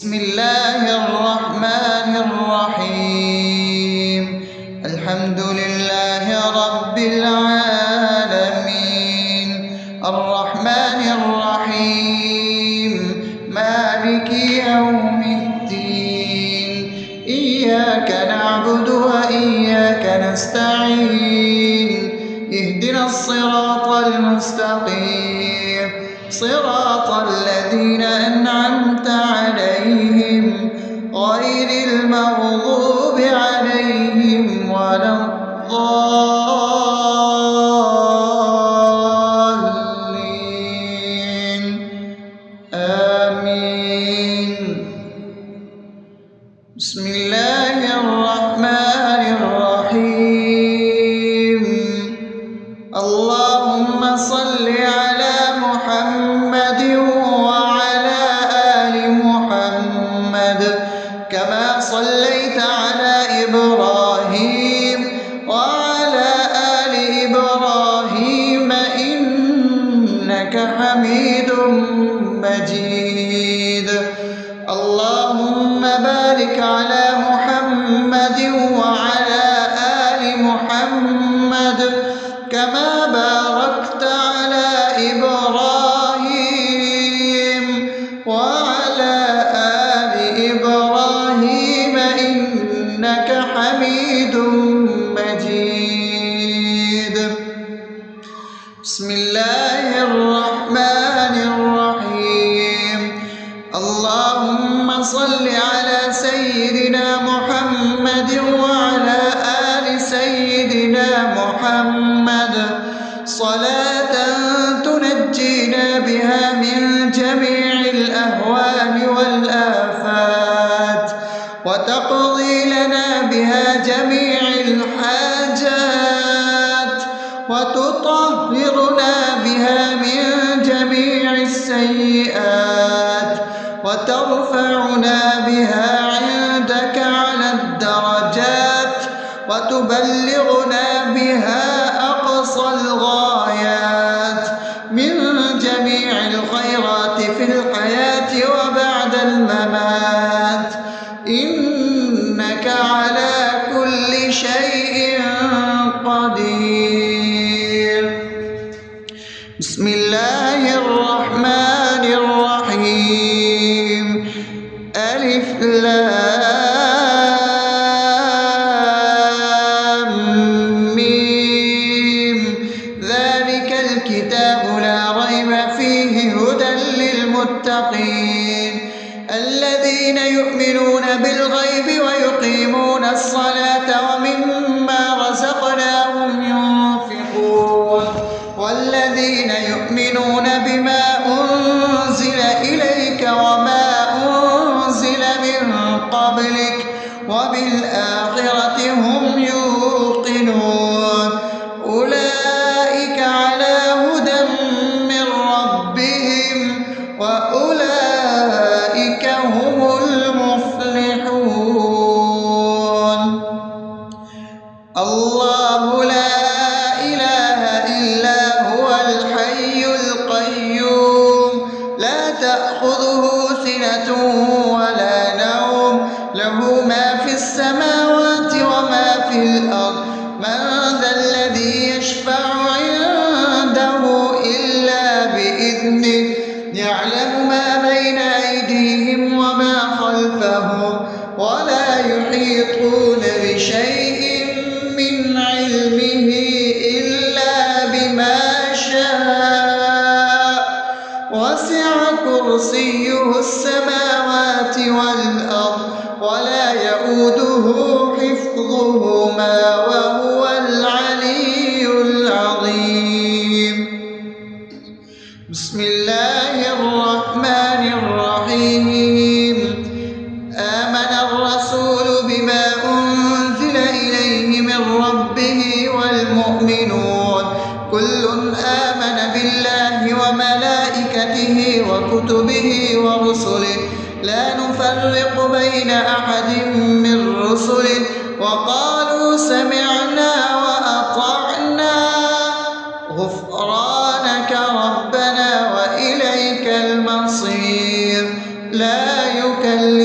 بسم الله الرحمن الرحيم. الحمد لله رب العالمين، الرحمن الرحيم، مالك يوم الدين. إياك نعبد وإياك نستعين، اهدنا الصراط المستقيم، صراط الذين أنعمت عليهم غير المغضوب عليهم ولا الضالين. آمين. بسم الله الرحمن الرحيم. اللهم صل على محمد وعلى آل محمد كما صليت على إبراهيم وعلى آل إبراهيم إنك حميد مجيد. اللهم بارك على محمد وعلى آل محمد كما باركت على إبراهيم وعلى آل إبراهيم إنك حميد مجيد. بسم الله الرحمن الرحيم. اللهم صل على سيدنا محمد وعلى آل سيدنا محمد صلاة تنجينا بها من جميع الأهوال والآفات وتقضي لنا بها جميع الحاجات وتطهرنا بها من جميع السيئات وترفعنا بها عندك على الدرجات وتبلغنا بها أقصى الغايات من جميع الخيرات في الحياة وبعد الممات، إنك على كل شيء قدير. بسم الله الرحمن الرحيم. ألف لام ميم. ذلك الكتاب لا ريب فيه هدى للمتقين الذين يؤمنون بالغيب ويقيمون الصلاة ومما رزقناهم ينفقون والذين يؤمنون بما أنزل إليك وما أنزل من قبلك وبالآخرة هم يوقنون أولئك على هدى من ربهم وأولئك هم المفلحون. الله لا إله إلا هو الحي القيوم لا تأخذه سنة ولا نوم له ما في السماوات وما في الأرض. من ذا الذي يشفع عنده إلا بإذنه يعلم ما بين أيديهم وما خلفهم ولا يحيطون بشيء من علمه إلا بما شاء وسع كرسيه السماوات والأرض ولا يؤوده حفظهما وهو العلي العظيم. بسم الله الرحمن الرحيم. آمن الرسول بما أنزل إليه من ربه والمؤمنون كل آمن بالله وملائكته وكتبه ورسله لا نفرق بين أحد من رسله وقالوا سمعنا وأطعنا غفرانك ربنا وإليك المصير. لا يكلف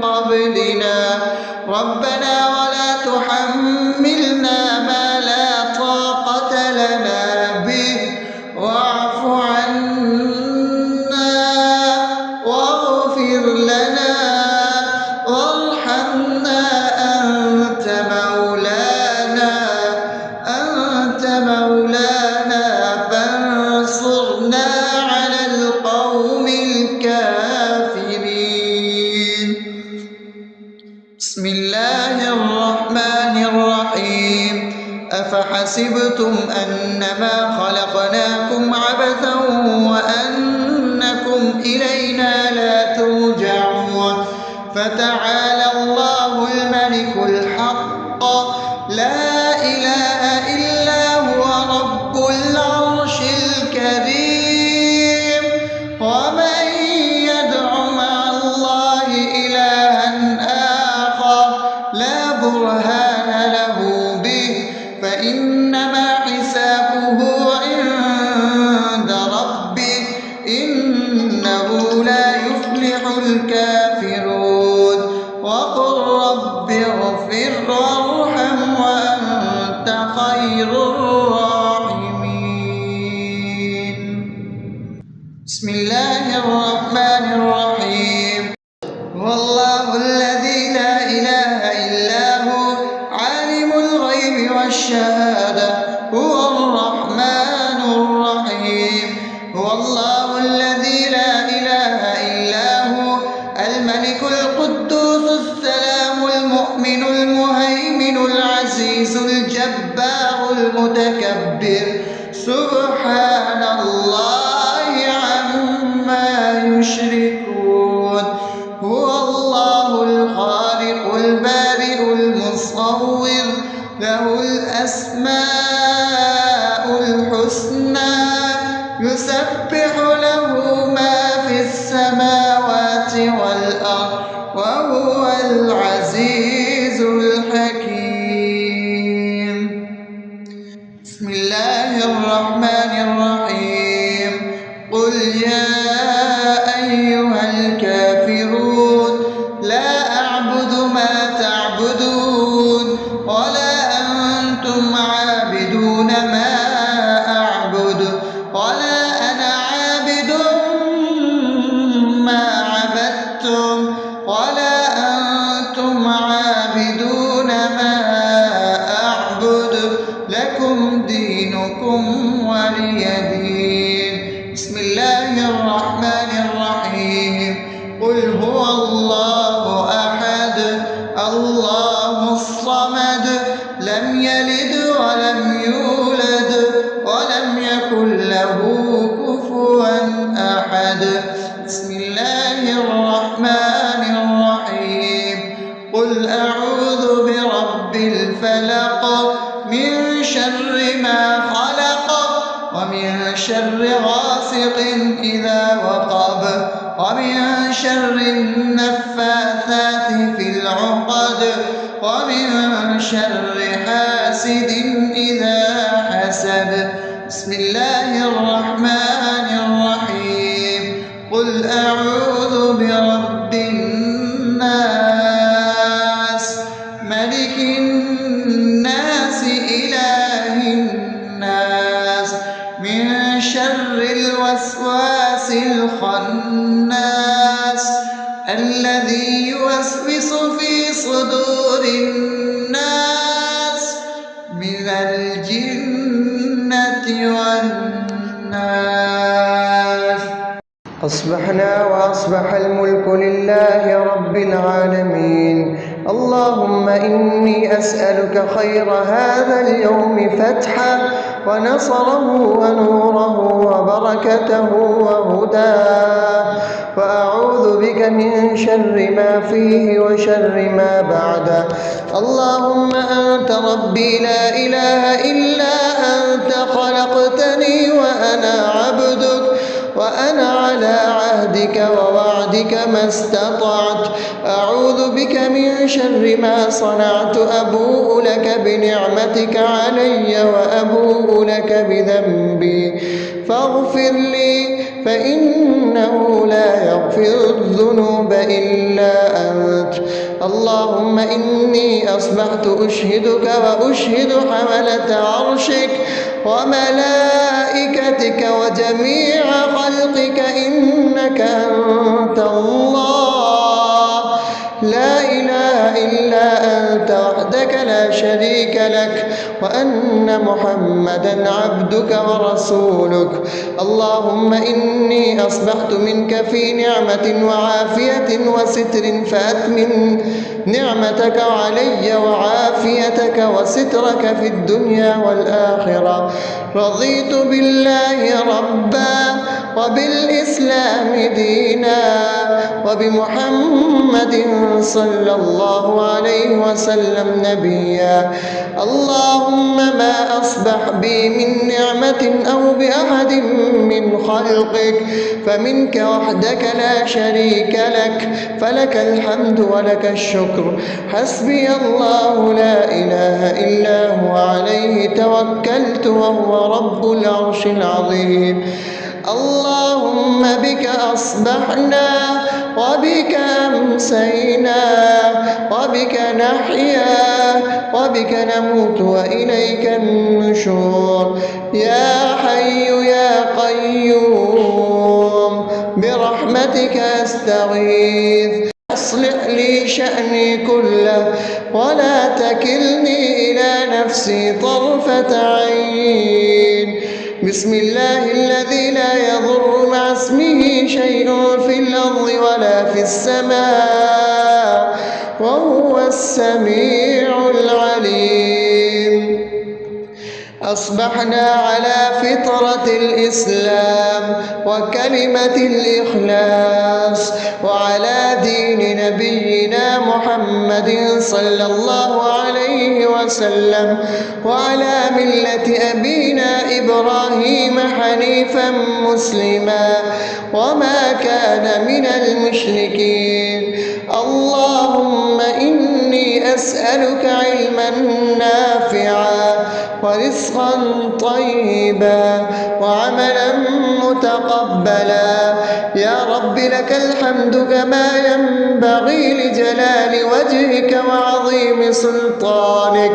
قبلنا ربنا ولا تحملنا ما لا طاقة لنا به واعف عنا واغفر لنا وارحمنا أنت مولانا فانصرنا على القوم الكافرين. بسم الله الرحمن الرحيم. أفحسبتم أنما خلقناكم عبثا وأنكم إلينا لا ترجعون فتعالى الله الملك الحق لا إله إلا هو رب العرش الكريم. ومن يدع مع الله إلها آخر لا برهان له به فإنما حسابه عند ربه إنه لا يفلح الكافرون. وقل رب اغفر وارحم وأنت خير الراحمين. بسم الله الرحمن الرحيم. هو الله الذي لا إله إلا هو عالم الغيب والشهادة هو الرحمن الرحيم. هو الله الذي لا إله إلا هو الملك القدوس السلام المؤمن المهيمن العزيز الجبار المتكبر سبحان الله عما يشركون. هو الله الخالق البارئ المصور له الأسماء الحسنى يسبح له ما في السماوات والأرض وهو العزيز الحكيم. بسم الله الرحمن الرحيم. قل يا أيها الكافرون لا أعبد ما تعبدون ولا أنتم عابدون ما أعبد ولا أنا عابد ما عبدتم ولا أنتم عابدون ما أعبد لكم دينكم ولي دين. بسم الله الرحمن الرحيم. قل هو الله أحد الله الصمد لم يلد ولم يولد ولم يكن له كفوا أحد. بسم الله الرحمن الرحيم. قل أعوذ برب الفلق من شر ما خلق ومن شر غاسق إذا وقب ومن شر النفاثات في العقد ومن شر حاسد إذا حسد. بسم الله الرحمن الرحيم. قل أعوذ برب الناس ملك الناس إله الناس من شر الوسواس الخناس الذي يوسوس في صدور الناس من الجنة والناس. أصبحنا وأصبح الملك لله رب العالمين. اللهم إني أسألك خير هذا اليوم فتحه ونصره ونوره وبركته وهداه وأعوذ بك من شر ما فيه وشر ما بعده. اللهم أنت ربي لا إله إلا أنت خلقتني وأنا عبدك وأنا على عهدك ووعدك ما استطعت. أعوذ بك من شر ما صنعت. أبوء لك بنعمتك علي وأبوء لك بذنبي فاغفر لي فإنه لا يغفر الذنوب إلا أنت. اللهم إني أصبحت أشهدك وأشهد حملة عرشك وملائكتك وجميع خلقك إنك أنت الله لا إله إلا أنت وحدك لا شريك لك وأن محمدا عبدك ورسولك. اللهم إني أصبحت منك في نعمة وعافية وستر فأتمم نعمتك علي وعافيتك وسترك في الدنيا والآخرة. رضيت بالله ربا وبالإسلام دينا وبمحمد صلى الله عليه وسلم نبيا. اللهم ما أصبح بي من نعمة أو بأحد من خلقك فمنك وحدك لا شريك لك فلك الحمد ولك الشكر. حسبي الله لا إله إلا هو عليه توكلت وهو رب العرش العظيم. اللهم بك أصبحنا وبك أمسينا وبك نحيا وبك نموت وإليك النشور. يا حي يا قيوم برحمتك أستغيث أصلح لي شأني كله ولا تكلني إلى نفسي طرفة عين. بسم الله الذي لا يضر مع اسمه شيء في الأرض ولا في السماء وهو السميع العليم. أصبحنا على فطرة الإسلام وكلمة الإخلاص وعلى دين نبينا محمد صلى الله عليه وسلم وعلى ملة أبينا إبراهيم حنيفا مسلما وما كان من المشركين. اللهم إني أسألك علما نافعا ورزقا طيبا وعملا متقبلا. يا رب لك الحمد كما ينبغي لجلال وجهك وعظيم سلطانك.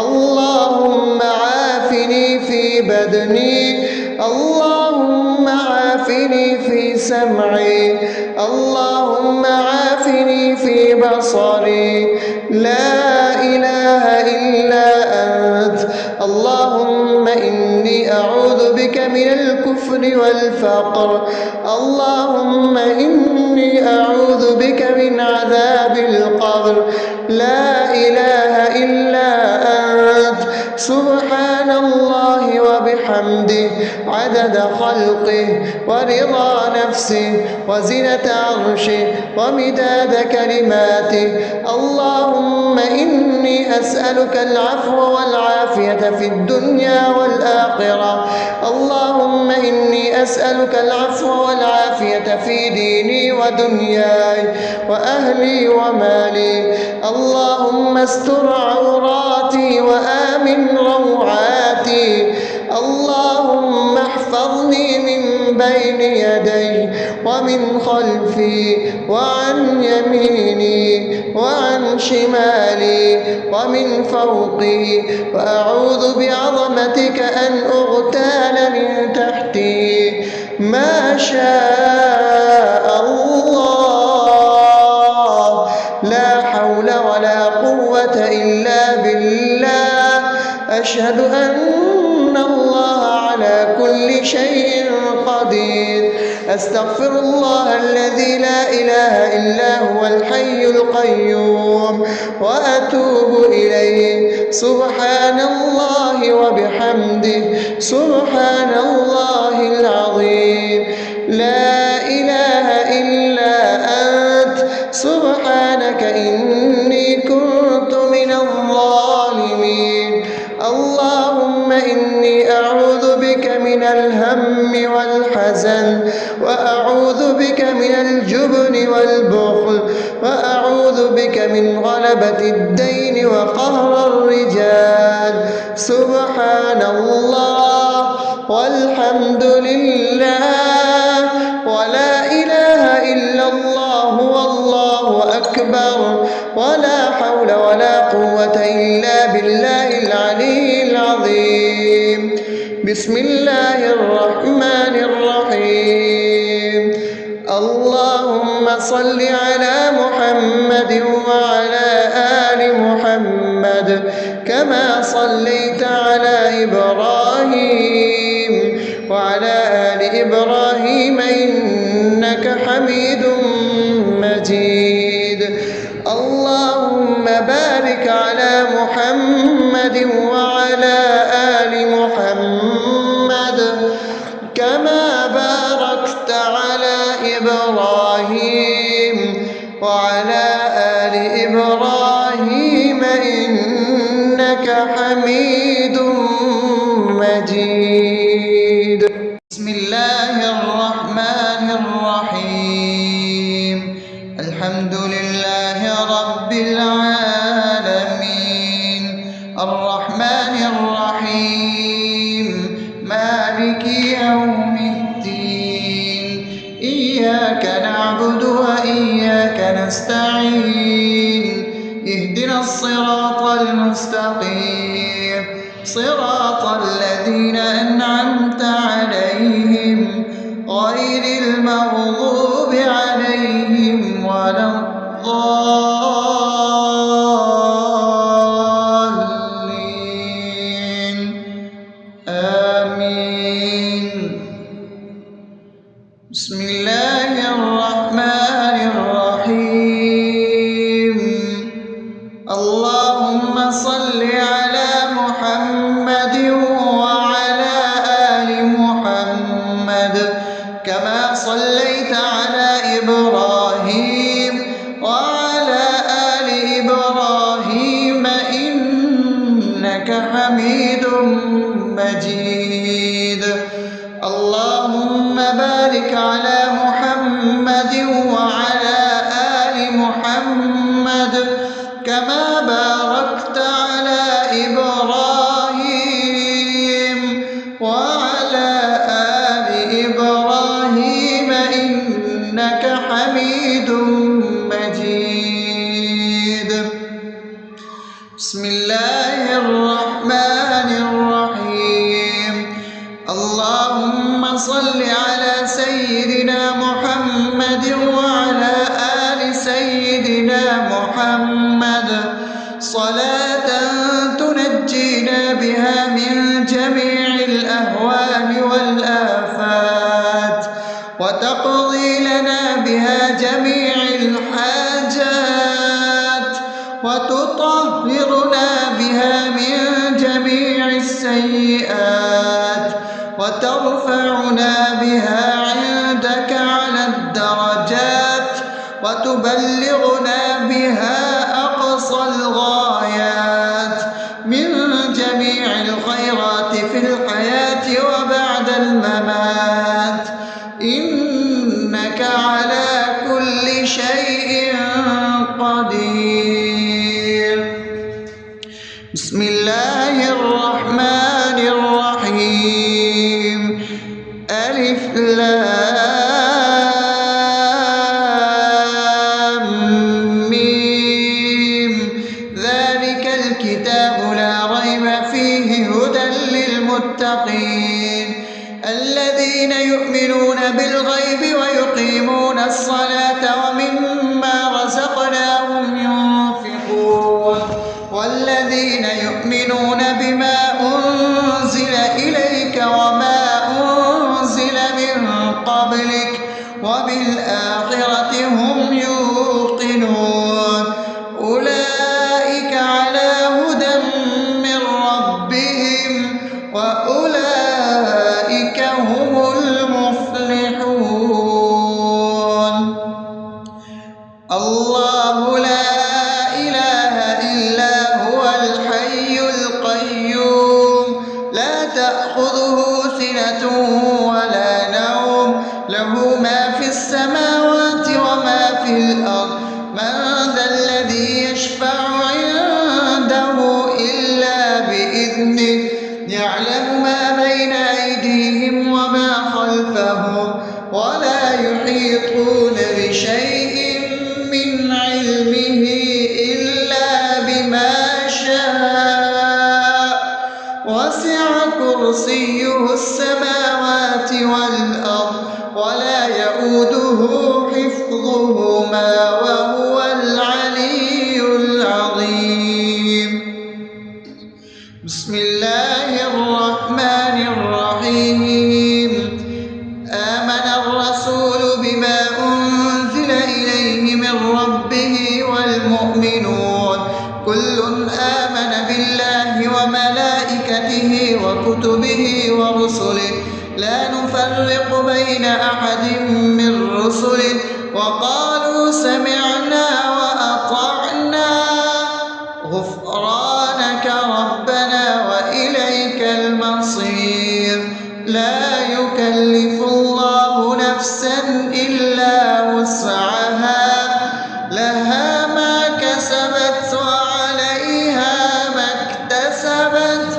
اللهم عافني في بدني اللهم عافني في سمعي اللهم عافني في بصري. لا إله إلا أنت. اللهم إني أعوذ بك من الكفر والفقر. اللهم إني أعوذ بك من عذاب القبر. لا إله إلا أنت. سبحان الله وبحمده عدد خلقه ورضا نفسه وزنة عرشه ومداد كلماته. اللهم إني أسألك العفو والعافية في الدنيا والآخرة. اللهم إني أسألك العفو والعافية في ديني ودنياي وأهلي ومالي. اللهم استر عوراتي وآمن روعاتي. اللهم احفظني من بين يدي ومن خلفي وعن يميني وعن شمالي ومن فوقي وأعوذ بعظمتك أن أغتال من تحتي. ما شاء الله لا حول ولا قوة إلا بالله. أشهد أن الله على كل شيء قدير. أستغفر الله الذي لا إله إلا هو الحي القيوم وأتوب إليه. سبحان الله وبحمده سبحان الله العظيم. لا إله إلا أنت. سبحانك إني كنت من الظالمين. اللهم إني أعوذ بك من الهم والحزن وأعوذ بك من الجبن والبخل وأعوذ بك من غلبة الدين وقهر الرجال. سبحان الله والحمد لله ولا إله إلا الله والله أكبر. البشر ولا حول ولا قوة إلا بالله العلي العظيم. بسم الله الرحمن الرحيم. اللهم صل على محمد وعلى آل محمد كما صليت على إبراهيم وعلى آل إبراهيم إنك حميد مجيد. اللهم بارك على محمد وعلى آل محمد كما باركت على إبراهيم وعلى آل إبراهيم إنك حميد مجيد. بسم الله الرحمن الرحيم. الحمد لله رب العالمين الرحمن الرحيم مالك يوم الدين إياك نعبد وإياك نستعين اهدنا الصراط المستقيم صراط الذين أنعمت عليهم غير المغضوب عليهم ولا الضالين آمين. بسم الله الرحمن الرحيم. اللهم صل على محمد وعلى آل محمد كما صليت على إبراهيم وعلى آل إبراهيم إنك حميد مجيد. اللهم بارك على محمد وعلى آل محمد كما باركت على إبراهيم وعلى آل إبراهيم إنك حميد مجيد. بسم الله الرحمن الرحيم. اللهم صل على سيدنا محمد وعلى آل سيدنا محمد صلاة تنجينا بها من جميع الأهوال والآفات وتقضي لنا بها جميع الحاجات وتطهرنا بها من جميع السيئات وترفعنا بها عندك على الدرجات وتبلغنا بها أقصى الغايات من جميع الخيرات في الحياة وبعد الممات إنك على كل شيء قدير. بسم الله الرحمن الرحيم. ألف لام ميم ذلك الكتاب لا ريب فيه هدى للمتقين الذين يؤمنون بالغيب ويقيمون الصلاة ومما رزقناهم ينفقون والذين يؤمنون بما أنزل إليك وما أنزل من قبلك وبالآخرة هم يوقنون أولئك على هدى من ربهم وأولئك هم المفلحون. الله لا إله إلا هو الحي القيوم لا تأخذه سنة ولا نوم له ما في السماوات وما في الأرض من ذا الذي يشفع عنده إلا بإذنه يعلم ما بين أيديهم وما خلفهم ولا يحيطون بشيء من علمه كرسيه السماوات والأرض ولا يؤوده حفظهما وهو العلي العظيم. بسم الله الرحمن الرحيم. آمن الرسول بما أنزل إليه من ربه والمؤمنون كل آمن بالله وملائكته وكتبه ورسله لا نفرق بين أحد من رسله وقالوا سمعنا وأطعنا غفرانك ربنا وإليك المصير. لا يكلف الله نفسا إلا وسعها لها ما كسبت وعليها ما اكتسبت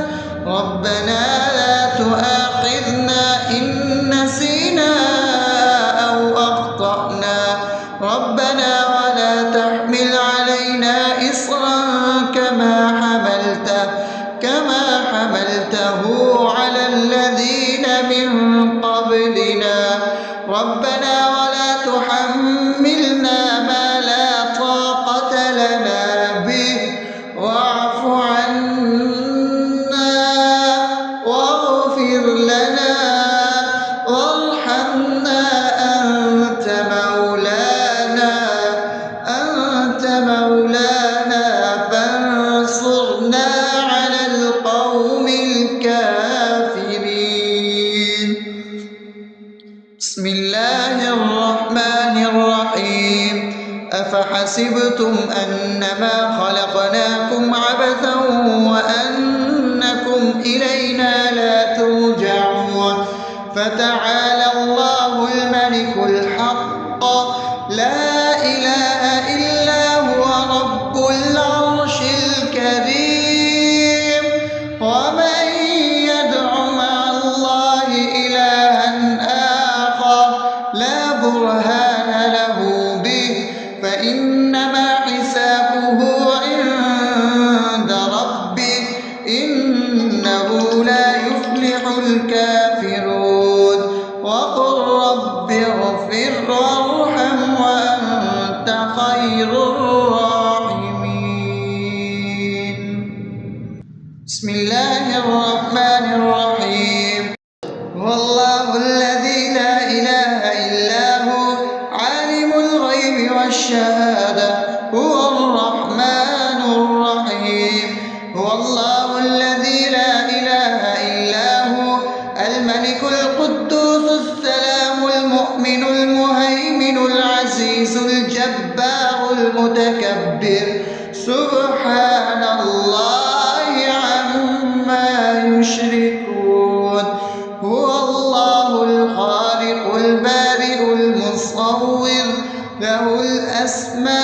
ربنا لا تؤاخذنا إن نسينا أو أخطأنا ربنا ولا تحمل علينا إصرا كما حملته على الذين من قبلنا ربنا ولا تحملنا ما لا طاقة لنا به واعف عنا واغفر لنا وارحمنا أنت مولانا فانصرنا على القوم الكافرين. بسم الله الرحمن الرحيم. أفحسبتم أنما خلقناكم عبثا وأنكم إلينا لا ترجعون فتعالى الله الملك الحق لا إله إلا هو رب العرش الكريم. ومن يدع مع الله إلها آخر لا برهان له به فإنما حسابه عند ربه إنه لا يفلح الكافرون. وقل رب اغفر وارحم وأنت خير الراحمين. بسم الله الرحمن الرحيم. هو الله الذي لا إله إلا هو عالم الغيب والشهادة هو الرحمن الرحيم. هو الله الذي لا إله إلا هو الملك القدوس السلام المؤمن المهيمن العزيز الجبار المتكبر سبحان الله عما يشركون. هو الله الخالق البارئ المصور له الأسماء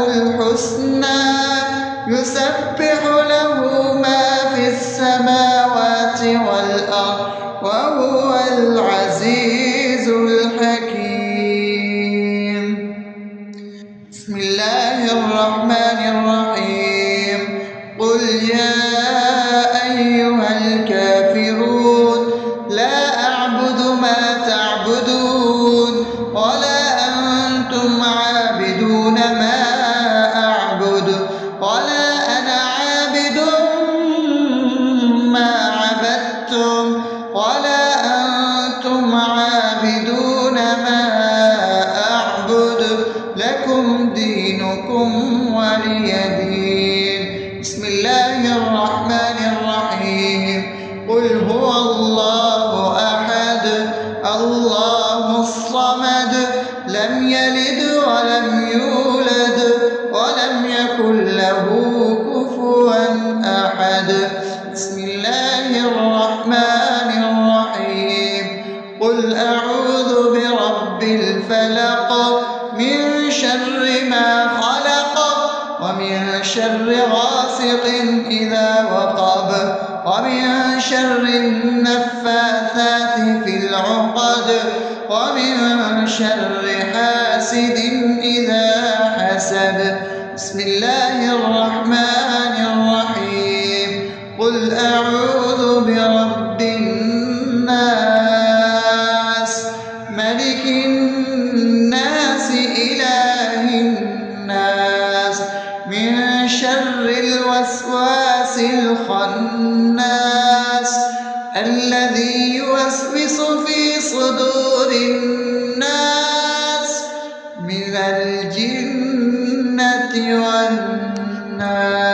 الحسنى يسبح له ما في السماوات والأرض وهو العزيز الحكيم. بسم الله الرحمن الرحيم. قل يا أيها الكافرون لا أعبد ما تعبدون ولا أنتم عابدون ما أعبد ولا أنا عابد ما عبدتم ولا أنتم عابدون ما أعبد لكم دينكم ولي دين. بسم الله الرحمن الرحيم. قل هو الله أحد الله الصمد لم يلد ولم يولد ولم يكن له كفوا أحد. بسم الله الرحمن الرحيم. قل أعوذ برب الفلق من شر ما خلق ومن شر غاسق إذا وقب ومن شر النفاثات في العقد ومن شر حاسد إذا حسد. بسم الله الرحمن الرحيم. قل أعوذ برب من شر الوسواس الخناس الذي يوسوس في صدور الناس من الجنة والناس.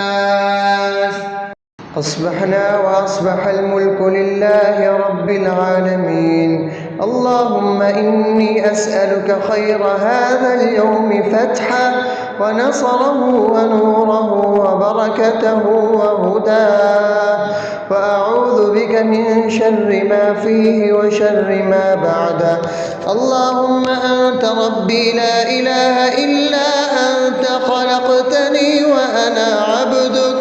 أصبحنا وأصبح الملك لله رب العالمين. اللهم إني أسألك خير هذا اليوم فتحه ونصره ونوره وبركته وهداه، وأعوذ بك من شر ما فيه وشر ما بعده. اللهم أنت ربي لا إله إلا أنت، خلقتني وأنا عبدك،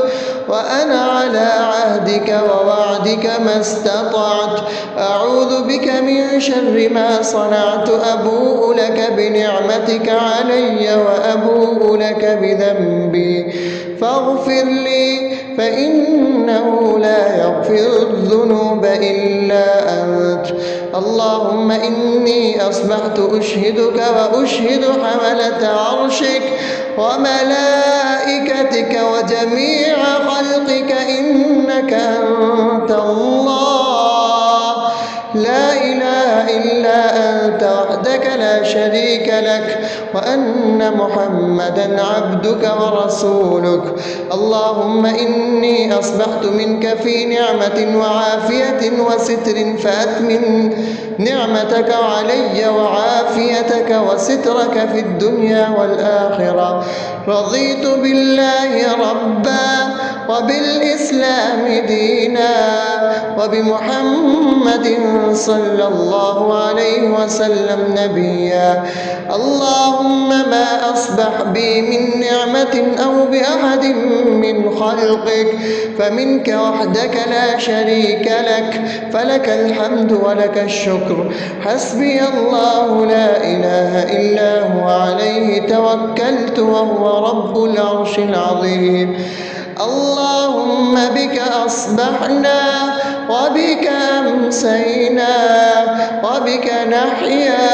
وأنا على عهدك ووعدك ما استطعت. أعوذ بك من شر ما صنعت، أبوء لك بنعمتك علي وأبوء لك بذنبي فاغفر لي، فإنه لا يغفر الذنوب إلا أنت. اللهم إني أصبحت أشهدك وأشهد حملة عرشك وملائكتك وجميع خلقك إنك أنت الله، لا إله إلا أنت وحدك لا شريك لك، وأن محمدا عبدك ورسولك. اللهم إني أصبحت منك في نعمة وعافية وستر، فأتمن نعمتك علي وعافيتك وسترك في الدنيا والآخرة. رضيت بالله ربا وبالإسلام دينا وبمحمد صلى الله عليه وسلم نبيا. اللهم ما أصبح بي من نعمة أو بأحد من خلقك فمنك وحدك لا شريك لك، فلك الحمد ولك الشكر. حسبي الله لا إله إلا هو، عليه توكلت وهو رب العرش العظيم. اللهم بك أصبحنا وبك أمسينا وبك نحيا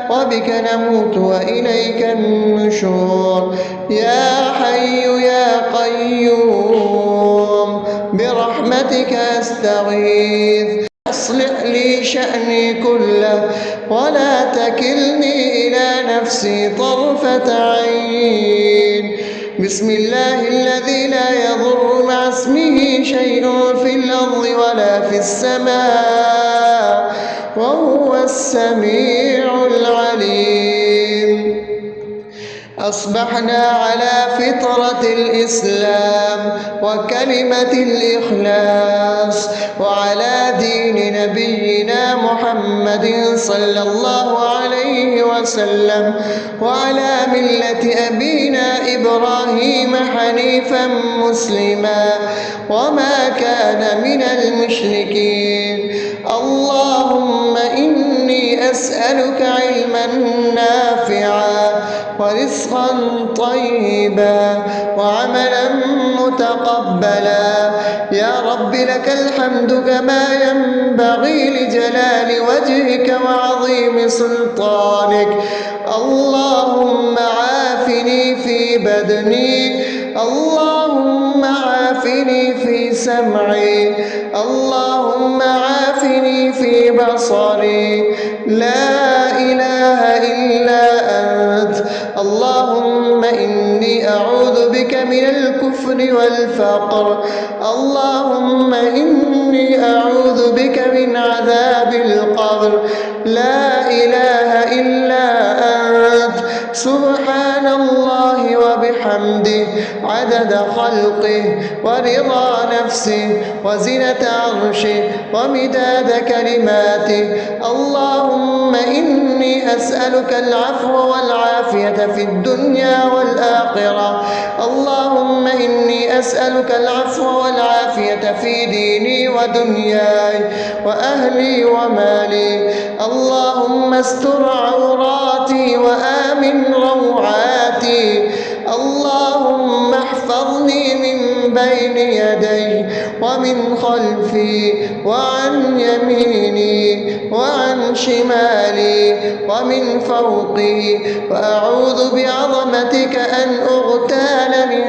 وبك نموت وإليك النشور. يا حي يا قيوم برحمتك أستغيث، أصلح لي شأني كله ولا تكلني إلى نفسي طرفة عين. بسم الله الذي لا يضر مع اسمه شيء في الأرض ولا في السماء وهو السميع العليم. أصبحنا على فطرة الإسلام وكلمة الإخلاص وعلى دين نبينا محمد صلى الله عليه وسلم وعلى ملة أبينا إبراهيم حنيفا مسلما وما كان من المشركين. اللهم إني أسألك علما نافعا ورزقا طيبا وعملا متقبلا. يا رب لك الحمد كما ينبغي لجلال وجهك وعظيم سلطانك. اللهم عافني في بدني، اللهم عافني في سمعي، اللهم عافني في بصري. لا إله إلا أنت. اللهم إني أعوذ بك من الكفر والفقر. اللهم إني أعوذ بك من عذاب القبر. لا إله إلا أنت. سبحان الله وبحمده عدد خلقه ورضا نفسه وزنة عرشه ومداد كلماته. اللهم إني أسألك العفو والعافية في الدنيا والآخرة. اللهم إني أسألك العفو والعافية في ديني ودنياي وأهلي ومالي. اللهم استر عوراتي وآمن روعاتي. اللهم احفظني من بين يدي ومن خلفي وعن يميني وعن شمالي ومن فوقي، وأعوذ بعظمتك أن أغتال من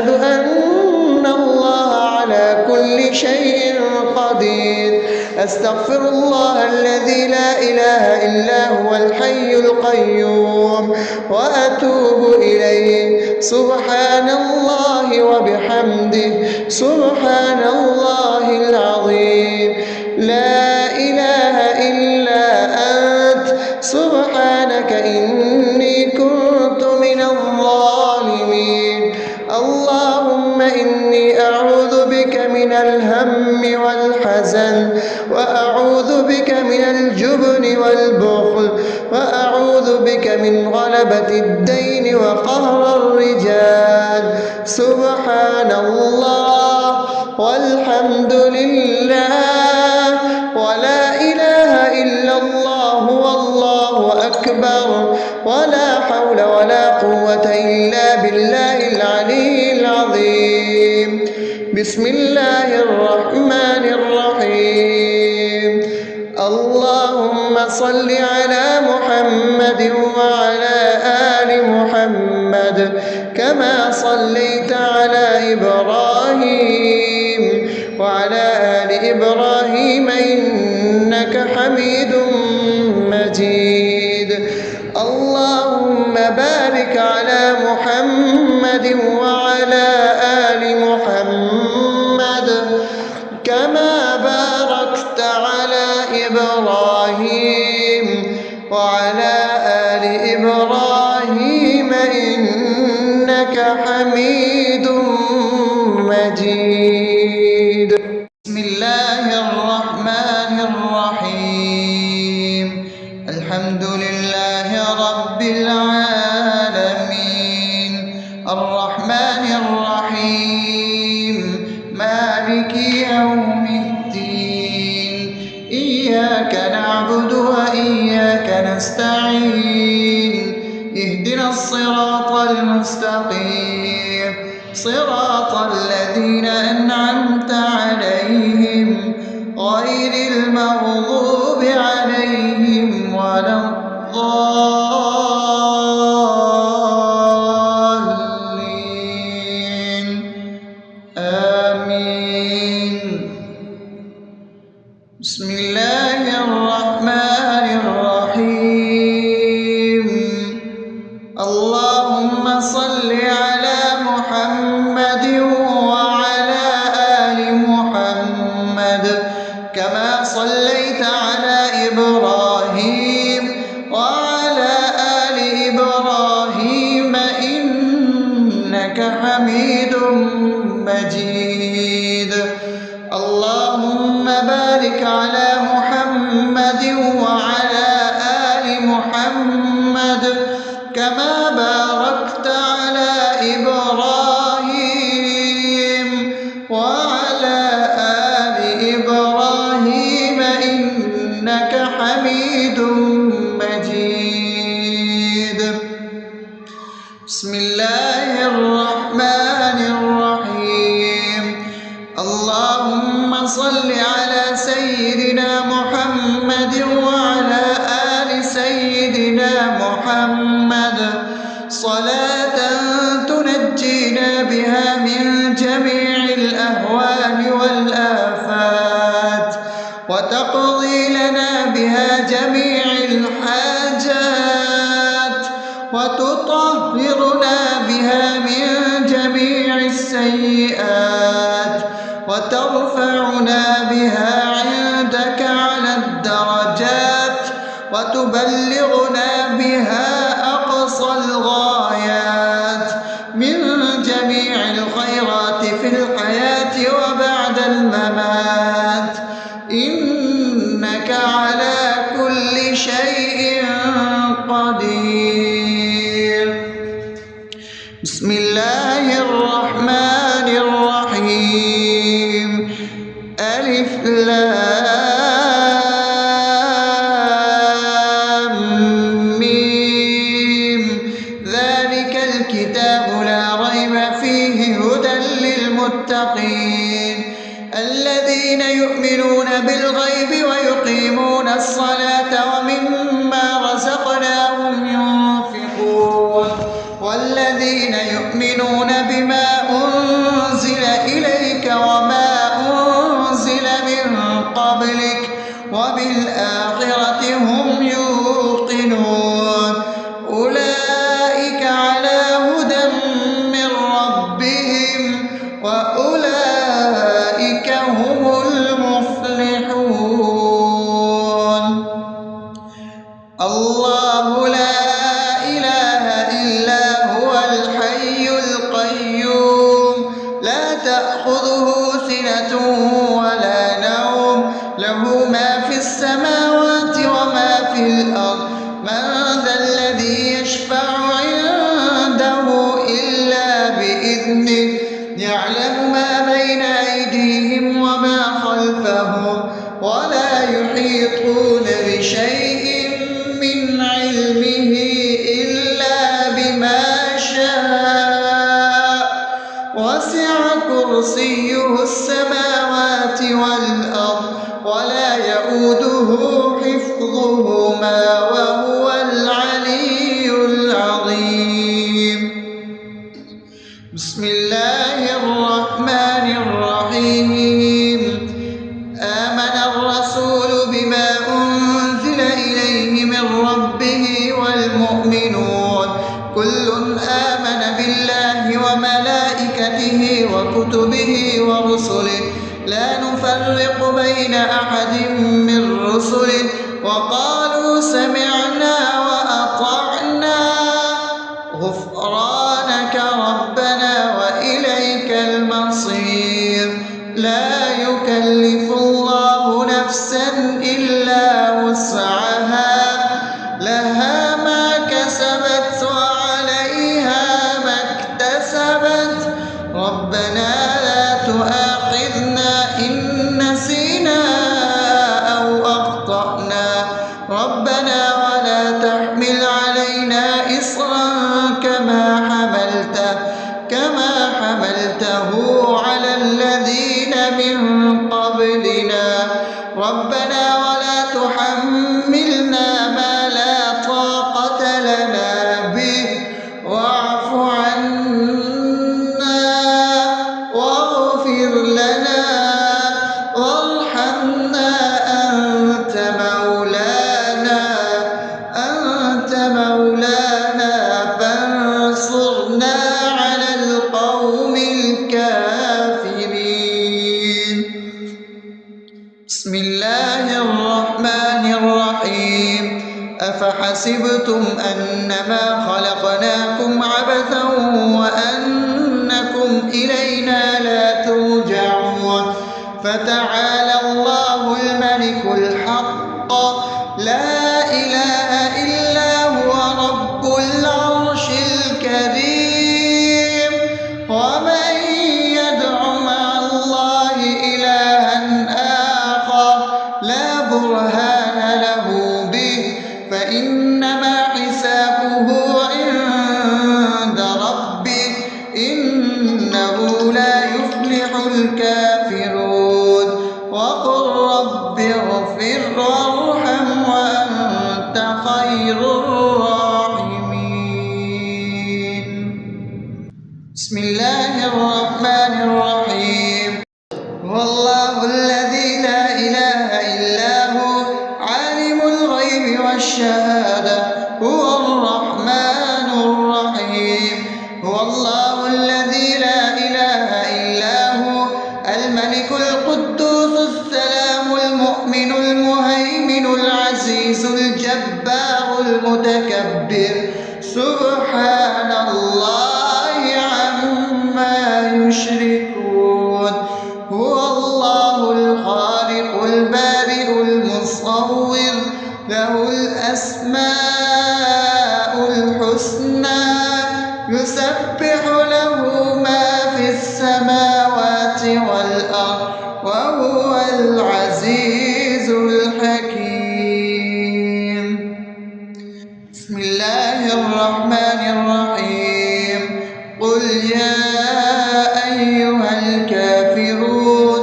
وأشهد أن الله على كل شيء قدير. أستغفر الله الذي لا إله إلا هو الحي القيوم وأتوب إليه. سبحان الله وبحمده سبحان الله العظيم. لا إله إلا أنت سبحانك إني كنت من الظالمين. اللهم إني أعوذ بك من الهم والحزن، وأعوذ بك من الجبن والبخل، وأعوذ بك من غلبة الدين وقهر الرجال. سبحان الله والحمد لله ولا إله إلا الله والله أكبر ولا حول ولا قوة إلا بالله العلي العظيم. بسم الله الرحمن الرحيم. اللهم صل على محمد وعلى آل محمد كما صليت على إبراهيم وعلى آل إبراهيم إنك حميد مجيد. اللهم بارك على محمد وعلى آل محمد كما باركت على إبراهيم وعلى آل إبراهيم إنك حميد مجيد. بسم الله الرحمن الرحيم. الحمد لله رب العالمين الرحمن الرحيم مالك يوم الدين. إياك نعبد وإياك نستعين. اهدنا الصراط المستقيم صراط الذين أنعمت عليهم غير المغضوب عليهم ولا الضالين. آمين. بسم الله الرحمن الرحيم. اللهم صل على محمد وعلى آل محمد كما صليت على إبراهيم وعلى آل إبراهيم إنك حميد مجيد. اللهم بارك على محمد وعلى آل محمد كما باركت على إبراهيم وعلى آل إبراهيم إنك حميد مجيد. بسم الله الرحمن الرحيم. اللهم صل على سيدنا محمد وعلى آل سيدنا محمد صلاة تنجينا بها من جميع الأهوال والآفات وتقضي لنا بها جميع الحاجات وتطهرنا بها من جميع السيئات وترفعنا بها عندك على الدرجات وتبلغنا بها أقصى الغايات من جميع الخيرات في الحياة وبعد الممات إنك على كل شيء قدير. بسم الله الرحمن الرحيم. ألف لام ميم. ذلك الكتاب لا ريب فيه هدى للمتقين الذين يؤمنون بالغيب ويقيمون الصلاة ومما رزقناهم ينفقون والذين يؤمنون بما أنزل أولئك هم المفلحون. الله لا إله إلا هو الحي القيوم لا تأخذه سنة ولا نوم له ما في السماوات وما في الأرض من ذا الذي يشفع عنده إلا بإذنه يعلم ما بين أيديهم وما خلفهم ولا يحيطون بشيء من علمه إلا بما شاء وسع كرسيه السماوات والأرض ولا يئوده حفظهما وهو العلي العظيم. بسم الله الرحمن الرحيم. آمن الرسول بما أنزل إليه من ربه والمؤمنون كل آمن بالله وملائكته وكتبه ورسله لا نفرق بين أحد من رسله وقالوا سمعنا وأطعنا غفرانك ربنا وإليك المصير. لا يكلف الله نفسا إلا وسعها لها ما كسبت وعليها ما اكتسبت ربنا لا تؤاخذنا إن نسينا أو أخطأنا ربنا ولا تحمل علينا إصرا كما حملته على الذين من قبلنا ربنا ولا تحملنا ما لا طاقة لنا به واعف عنا واغفر لنا وارحمنا أنت مولانا فانصرنا على القوم الكافرين. بسم الله الرحمن الرحيم. أفحسبتم أنما خلقناكم عبثا وأنكم إلينا لا ترجعون فتعالى الله الملك الحق لا إله إلا هو رب العرش الكريم. ومن يدع مع الله إلها آخر لا برهان له به فإنما حسابه عند ربه إنه لا يفلح الكافرون. وقل رب اغفر وارحم وأنت خير الراحمين. بسم الله الرحمن الرحيم. هو الله الذي لا إله إلا هو عالم الغيب والشهادة هو الرحمن الرحيم. هو الله الذي لا إله إلا هو الملك القدوس السلام المؤمن المهيمن العزيز الجبار المتكبر سبحان الله عما يشركون. هو الله الخالق البارئ المصور له الأسماء الحسنى يسبح له ما في السماوات والأرض وهو العزيز الحكيم. بسم الله الرحمن الرحيم. قل يا أيها الكافرون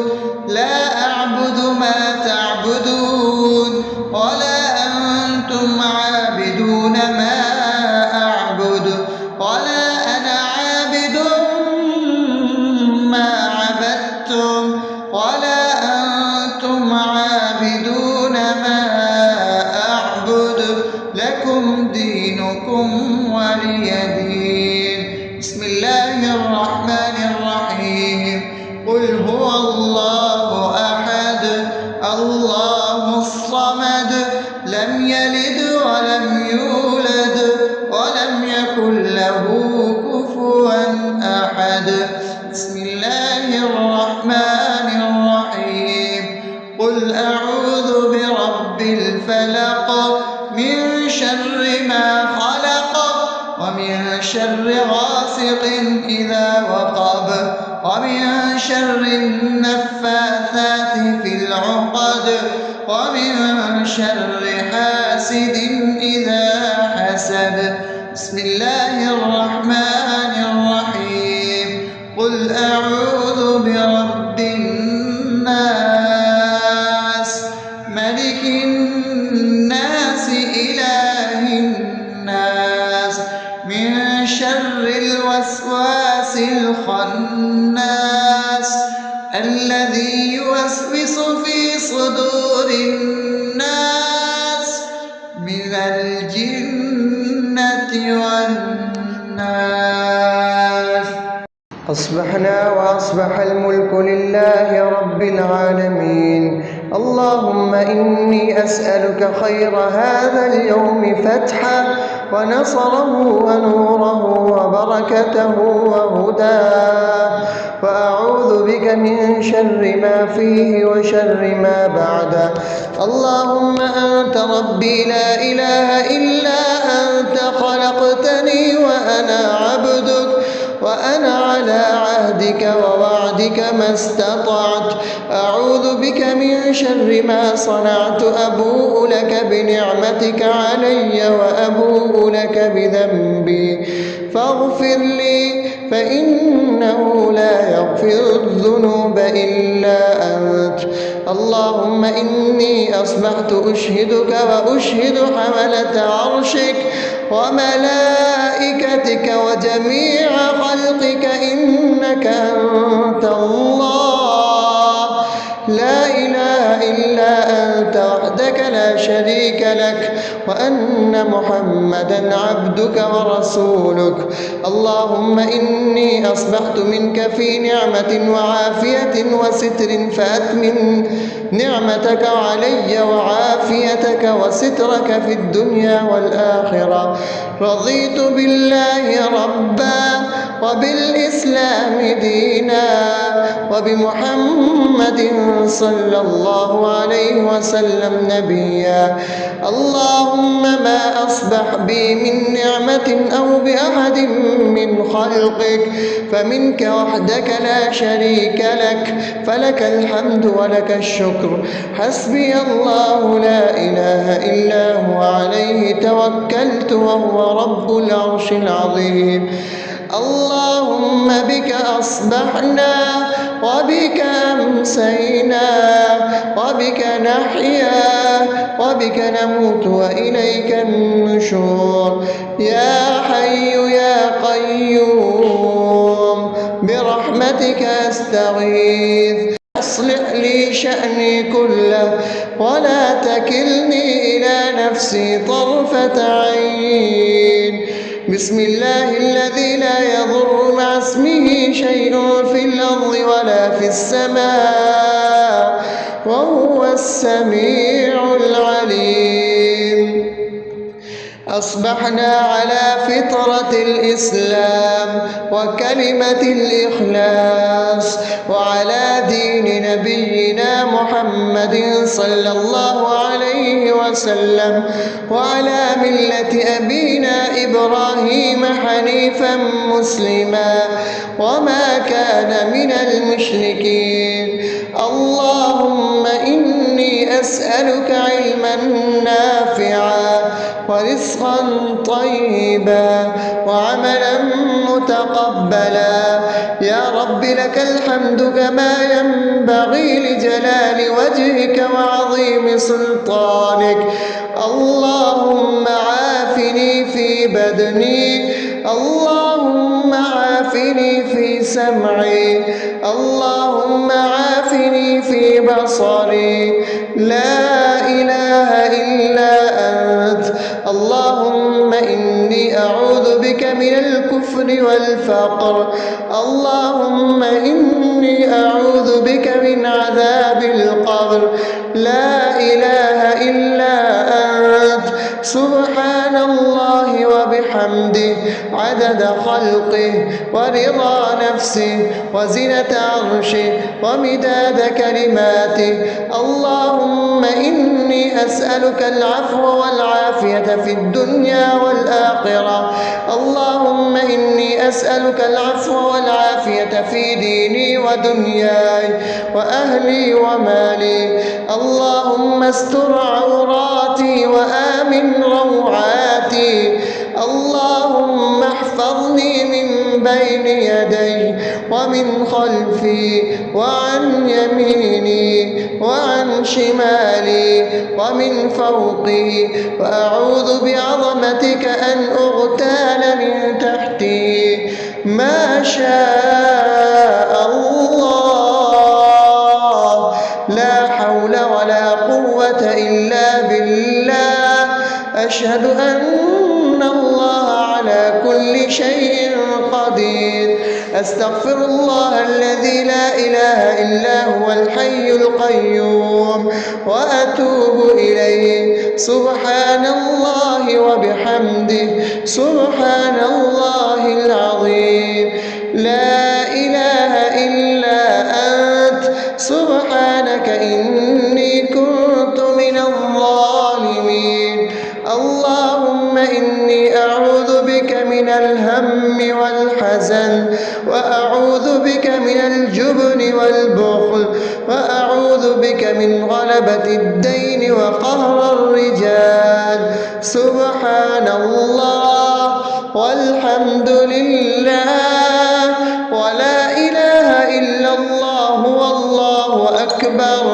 لا أعبد ما تعبدون ولا أنتم عابدون ما أعبد ولا أنا عابد ما عبدتم ولا أنتم عابدون ما أعبد لكم دينكم ولي دين. بسم الله الرحمن الرحيم. قل هو الله أحد الله الصمد لم يلد ولم يولد ولم يكن له كفوا أحد. بسم الله الرحمن الرحيم. قل أعوذ برب الفلق من شر ما خلق ومن شر غاسق إذا وقب ومن شر النفاثات في العقد ومن شر حاسد إذا حسد. بسم الله الرحمن الرحيم. قل أعوذ برب الناس ملك الناس إله الناس من شر الوسواس الخناس الذي يوسوس في صدور الناس من الجنة والناس. أصبحنا وأصبح الملك لله رب العالمين. اللهم إني أسألك خير هذا اليوم فتحه ونصره ونوره وبركته وهداه، وأعوذ بك من شر ما فيه وشر ما بعده. اللهم أنت ربي لا إله إلا أنت خلقتني وأنا عبدك وأنا على عهدك ووعدك ما استطعت. أعوذ بك من شر ما صنعت. أبوء لك بنعمتك علي وأبوء لك بذنبي فاغفر لي فإنه لا يغفر الذنوب إلا أنت. اللهم إني أصبحت أشهدك وأشهد حملة عرشك وملائكتك وجميع خلقك إنك أنت الله لا إله إلا أنت وحدك لا شريك لك، وأن محمدا عبدك ورسولك. اللهم إني أصبحت منك في نعمة وعافية وستر فأتمم نعمتك علي وعافيتك وسترك في الدنيا والآخرة. رضيت بالله ربا وبالإسلام دينا وبمحمد صلى الله عليه وسلم نبيا. اللهم ما أصبح بي من نعمة أو بأحد من خلقك فمنك وحدك لا شريك لك، فلك الحمد ولك الشكر. حسبي الله لا إله إلا هو عليه توكلت وهو رب العرش العظيم. اللهم بك أصبحنا وبك أمسينا وبك نحيا وبك نموت وإليك النشور. يا حي يا قيوم برحمتك أستغيث. أصلح لي شأني كله ولا تكلني إلى نفسي طرفة عين. بسم الله الذي لا يضر مع اسمه شيء في الأرض ولا في السماء وهو السميع العليم. أصبحنا على فطرة الإسلام وكلمة الإخلاص وعلى دين نبينا محمد صلى الله عليه وسلم وعلى ملة أبينا إبراهيم حنيفا مسلما وما كان من المشركين. اللهم إني أسألك علما نافعا ورزقا طيبا وعملا متقبلا. يا رب لك الحمد كما ينبغي لجلال وجهك وعظيم سلطانك. اللهم عافني في بدني، اللهم عافني في سمعي، اللهم عافني في بصري. لا إله إلا أنت. اللهم إني أعوذ بك من الكفر والفقر. اللهم إني إني أعوذ بك من عذاب القبر. لا إله إلا أنت سبحان الله وبحمده عدد خلقه ورضا نفسه وزنة عرشه ومداد كلماته. اللهم إني أسألك العفو والعافية في الدنيا والآخرة. اللهم إني أسألك العفو والعافية في ديني ودنياي وأهلي ومالي. اللهم استر عوراتي وآمن روعاتي. اللهم احفظني من بين يدي ومن خلفي وعن يميني وعن شمالي ومن فوقي، وأعوذ بعظمتك أن أغتال من تحتي. ما شاء الله، لا حول ولا قوة إلا بالله. أشهد أن الله على كل شيء قدير. أستغفر الله الذي لا إله إلا هو الحي القيوم وأتوب إليه. سبحان الله وبحمده سبحان الله العظيم. لا إله إلا أنت سبحانك إني كنت من الظالمين. اللهم إني أعوذ بك من الهم والحزن، وأعوذ بك من الجبن والبخل، وأعوذ بك من غلبة الدين وقهر الرجال. سبحان الله والحمد لله ولا إله إلا الله والله أكبر،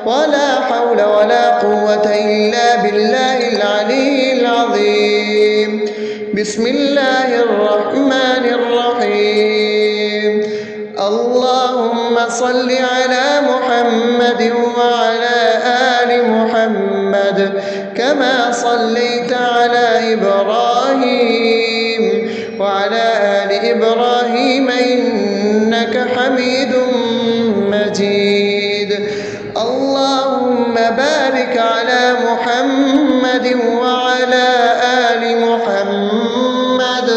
ولا حول ولا قوة إلا بالله العلي العظيم. بسم الله الرحمن الرحيم. اللهم صل على محمد وعلى آل محمد كما صليت على إبراهيم وعلى آل إبراهيم إنك حميد مجيد. اللهم بارك على محمد وعلى آل محمد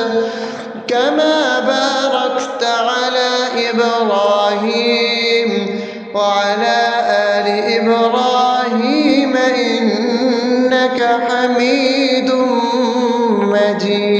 كما باركت على إبراهيم وعلى آل إبراهيم إنك حميد مجيد.